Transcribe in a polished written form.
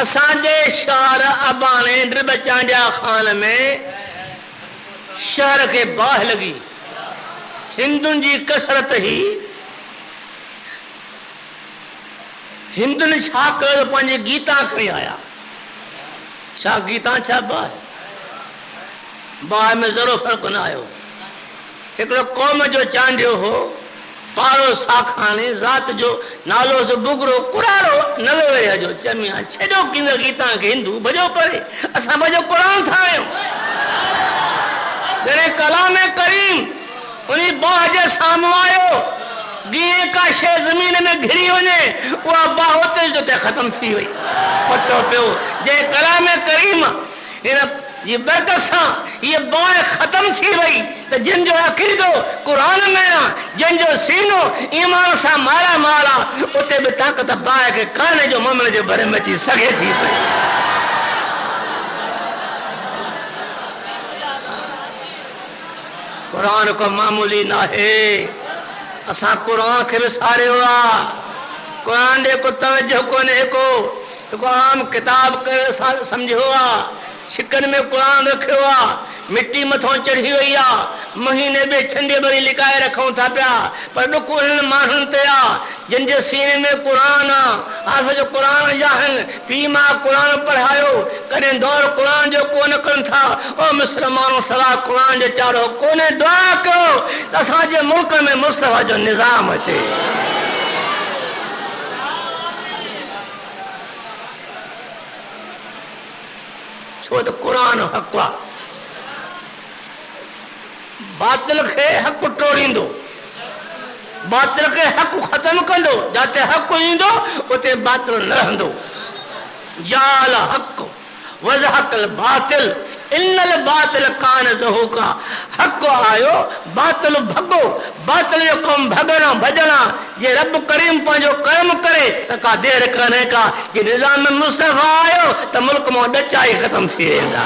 असांजे शहर अबाणे ड्रिबचांडिया खान में शहर के बाह लगी हिंदुन जी कसरत ही हिंदुन छा कयो पंहिंजे गीता खणी आया छा गीता छा बाह बाह में ज़रो फर्क न आयो हिकिड़ो कौम जो चांडियो हो पारो साखाने ज़ात जो नालो से बुगरो कुरारो नवे वया जो चमिया छेड़ो किंद गीता के हिंदू भजो परे असा भजो कुरान ठायो जने कलाम करीम उन्हीं बाह जे साम्हूं आयो गे का शे जमीन में घिरी वने वो बाह होते जो ते खत्म थी वई पतो पियो जे कलाम करीम इन ये बरकत सा ये बाह खत्म थी वई तो जिन जो अकीदो कुरान में ना जिन जो सीनो ईमान सा मारा मारा उते भी ताकत बाह के काने जो मोमिन जे भरे में ची सके थी पई कुरान को मामूली ना है असा कुरान के विसारे हुआ कुरान दे को तवज्जो कोने को आम किताब कर समझो हुआ शिकन में कुरान रखो हुआ मिट्टी मथों चढ़ी हुई आ महीने में छंडे बरी लिकाए रखूं था पिया पर दुख उन मानन ते आ जिन जे सीने में कुरान आ जो कुरान जाहन पी मां कुरान पढ़ायो करें दौर कुरान जो कोन कन था ओ मुसलमानों सवा कुरान जे चारो कोने दुआ करो असा जे मुल्क में मुस्तफा जो निजाम अचे छो तो कुरान हक आ बातिल के हक टोड़ींदो बातिल के हक खत्म कंदो जाते हक इंदो उते बातिल न रहंदो जाल हक वजहकल बातिल इन्नल बातिल कान ज़हूका हक आयो बातिल भगो बातिल जो कम भगना भजना जे रब करीम पंजो कर्म करे त का देर कने का जे निजाम में मुस्तफा आयो त मुल्क में डचाई खत्म थी वेंदा